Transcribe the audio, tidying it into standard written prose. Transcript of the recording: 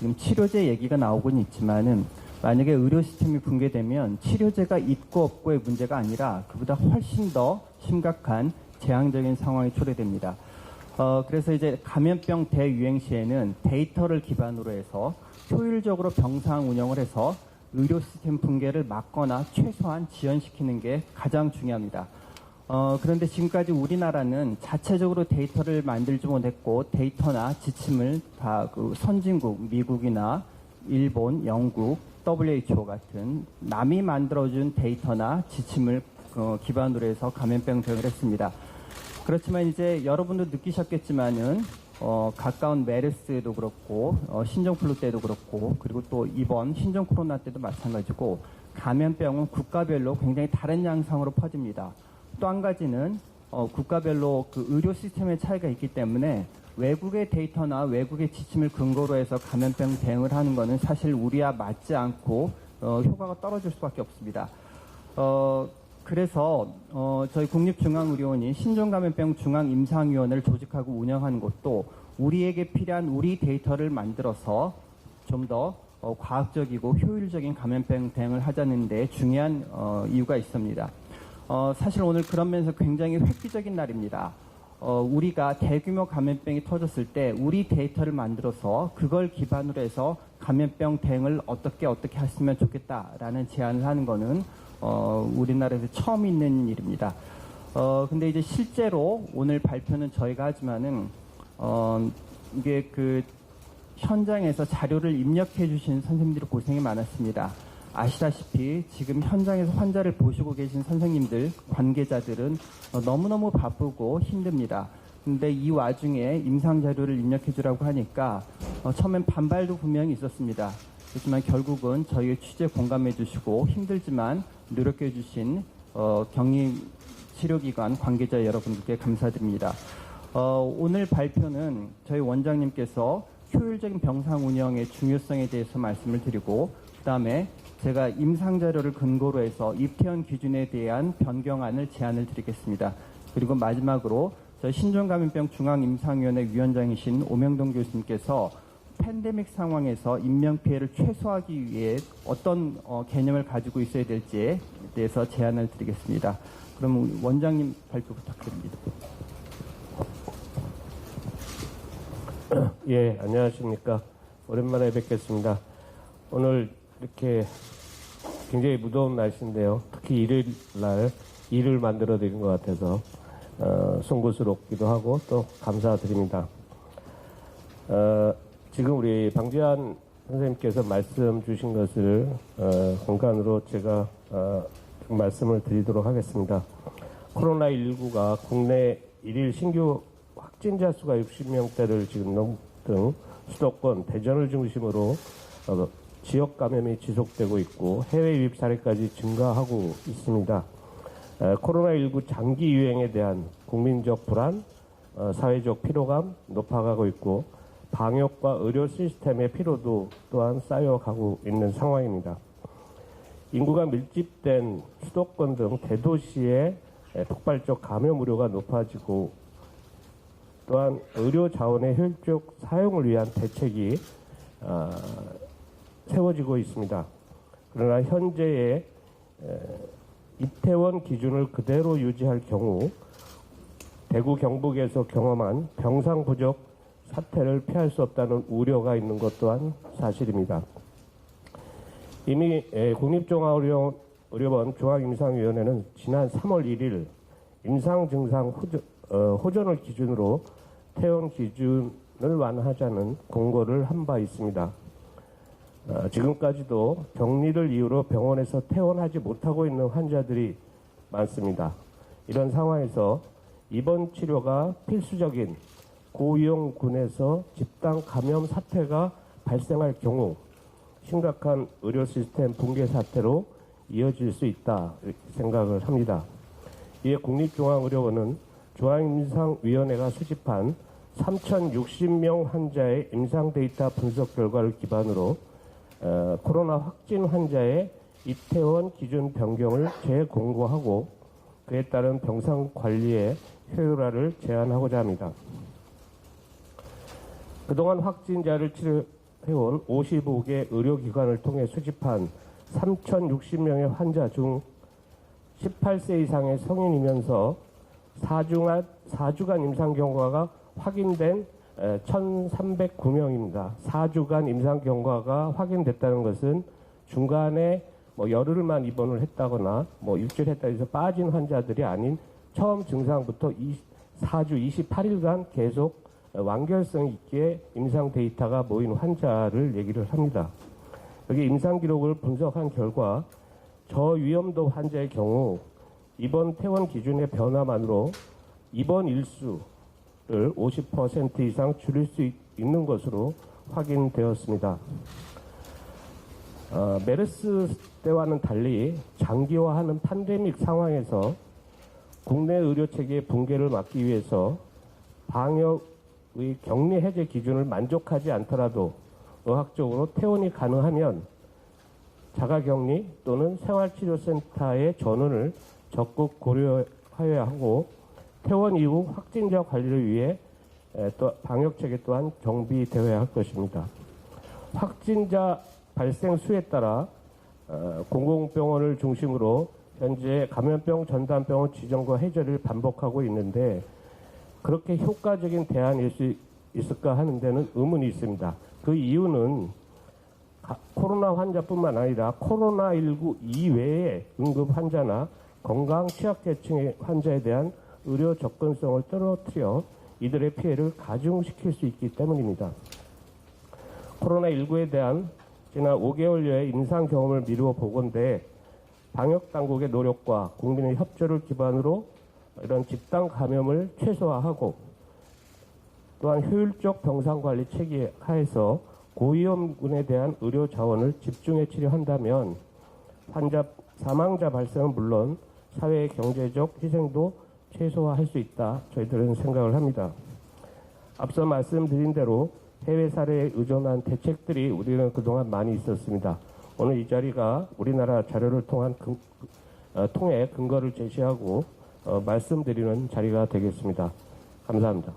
지금 치료제 얘기가 나오곤 있지만은 만약에 의료 시스템이 붕괴되면 치료제가 있고 없고의 문제가 아니라 그보다 훨씬 더 심각한 재앙적인 상황이 초래됩니다. 그래서 이제 감염병 대유행 시에는 데이터를 기반으로 해서 효율적으로 병상 운영을 해서 의료 시스템 붕괴를 막거나 최소한 지연시키는 게 가장 중요합니다. 그런데 지금까지 우리나라는 자체적으로 데이터를 만들지 못했고 데이터나 지침을 다 그 선진국, 미국이나 일본, 영국, WHO 같은 남이 만들어준 데이터나 지침을 기반으로 해서 감염병 대응을 했습니다. 그렇지만 이제 여러분도 느끼셨겠지만은 가까운 메르스도 그렇고 신종플루 때도 그렇고 그리고 또 이번 신종 코로나 때도 마찬가지고 감염병은 국가별로 굉장히 다른 양상으로 퍼집니다. 또 한 가지는 국가별로 그 의료 시스템의 차이가 있기 때문에 외국의 데이터나 외국의 지침을 근거로 해서 감염병 대응을 하는 것은 사실 우리와 맞지 않고 효과가 떨어질 수밖에 없습니다. 그래서 저희 국립중앙의료원이 신종감염병 중앙임상위원회를 조직하고 운영하는 것도 우리에게 필요한 우리 데이터를 만들어서 좀 더 과학적이고 효율적인 감염병 대응을 하자는 데 중요한 이유가 있습니다. 사실 오늘 그런 면에서 굉장히 획기적인 날입니다. 우리가 대규모 감염병이 터졌을 때 우리 데이터를 만들어서 그걸 기반으로 해서 감염병 대응을 어떻게 했으면 좋겠다라는 제안을 하는 거는 우리나라에서 처음 있는 일입니다. 근데 이제 실제로 오늘 발표는 저희가 하지만은 이게 그 현장에서 자료를 입력해 주신 선생님들이 고생이 많았습니다. 아시다시피 지금 현장에서 환자를 보시고 계신 선생님들, 관계자들은 너무너무 바쁘고 힘듭니다. 근데 이 와중에 임상 자료를 입력해 주라고 하니까 처음엔 반발도 분명히 있었습니다. 그렇지만 결국은 저희의 취재 공감해 주시고 힘들지만 노력해 주신 격리치료기관 관계자 여러분들께 감사드립니다. 오늘 발표는 저희 원장님께서 효율적인 병상 운영의 중요성에 대해서 말씀을 드리고 그 다음에 제가 임상 자료를 근거로 해서 입퇴원 기준에 대한 변경안을 제안을 드리겠습니다. 그리고 마지막으로 저희 신종감염병 중앙임상위원회 위원장이신 오명동 교수님께서 팬데믹 상황에서 인명피해를 최소화하기 위해 어떤 개념을 가지고 있어야 될지에 대해서 제안을 드리겠습니다. 그럼 원장님 발표 부탁드립니다. 예, 안녕하십니까. 오랜만에 뵙겠습니다. 오늘 이렇게 굉장히 무더운 날씨인데요. 특히 일요일 날 일을 만들어 드린 것 같아서 송구스럽기도 하고 또 감사드립니다. 지금 우리 방지환 선생님께서 말씀 주신 것을 공간으로 제가 좀 말씀을 드리도록 하겠습니다. 코로나19가 국내 일일 신규 확진자 수가 60명대를 지금 넘등 수도권, 대전을 중심으로 지역 감염이 지속되고 있고 해외 유입 사례까지 증가하고 있습니다. 코로나19 장기 유행에 대한 국민적 불안, 사회적 피로감 높아가고 있고 방역과 의료 시스템의 피로도 또한 쌓여가고 있는 상황입니다. 인구가 밀집된 수도권 등 대도시의 폭발적 감염 우려가 높아지고 또한 의료 자원의 효율적 사용을 위한 대책이 세워지고 있습니다. 그러나 현재의 입퇴원 기준을 그대로 유지할 경우 대구 경북에서 경험한 병상 부족 사태를 피할 수 없다는 우려가 있는 것 또한 사실입니다. 이미 국립종합의료원 중앙임상위원회는 지난 3월 1일 임상 증상 호전을 기준으로 퇴원 기준을 완화하자는 공고를 한 바 있습니다. 지금까지도 격리를 이유로 병원에서 퇴원하지 못하고 있는 환자들이 많습니다. 이런 상황에서 입원 치료가 필수적인 고위험군에서 집단 감염 사태가 발생할 경우 심각한 의료 시스템 붕괴 사태로 이어질 수 있다 생각을 합니다. 이에 국립중앙의료원은 중앙임상위원회가 수집한 3,060명 환자의 임상 데이터 분석 결과를 기반으로 코로나 확진 환자의 입퇴원 기준 변경을 재공고하고 그에 따른 병상 관리의 효율화를 제안하고자 합니다. 그동안 확진자를 해온 55개 의료기관을 통해 수집한 3,060명의 환자 중 18세 이상의 성인이면서 4주간 임상 경과가 확인된 1,309명입니다. 4주간 임상 경과가 확인됐다는 것은 중간에 열흘만 입원을 했다거나 일주일 했다 해서 빠진 환자들이 아닌 처음 증상부터 4주 28일간 계속 완결성 있게 임상 데이터가 모인 환자를 얘기를 합니다. 여기 임상 기록을 분석한 결과 저위험도 환자의 경우 입원 퇴원 기준의 변화만으로 입원 일수를 50% 이상 줄일 수 있는 것으로 확인되었습니다. 메르스 때와는 달리 장기화하는 팬데믹 상황에서 국내 의료체계의 붕괴를 막기 위해서 방역의 격리 해제 기준을 만족하지 않더라도 의학적으로 퇴원이 가능하면 자가격리 또는 생활치료센터의 전원을 적극 고려하여야 하고 퇴원 이후 확진자 관리를 위해 또 방역체계 또한 정비되어야 할 것입니다. 확진자 발생 수에 따라 공공병원을 중심으로 현재 감염병 전담병원 지정과 해제를 반복하고 있는데 그렇게 효과적인 대안일 수 있을까 하는 데는 의문이 있습니다. 그 이유는 코로나 환자뿐만 아니라 코로나19 이외의 응급 환자나 건강 취약계층의 환자에 대한 의료 접근성을 떨어뜨려 이들의 피해를 가중시킬 수 있기 때문입니다. 코로나19에 대한 지난 5개월여의 임상 경험을 미루어 보건대 방역당국의 노력과 국민의 협조를 기반으로 이런 집단 감염을 최소화하고 또한 효율적 병상관리 체계 하에서 고위험군에 대한 의료 자원을 집중해 치료한다면 환자 사망자 발생은 물론 사회의 경제적 희생도 최소화할 수 있다. 저희들은 생각을 합니다. 앞서 말씀드린 대로 해외 사례에 의존한 대책들이 우리는 그동안 많이 있었습니다. 오늘 이 자리가 우리나라 자료를 통해 근거를 제시하고 말씀드리는 자리가 되겠습니다. 감사합니다.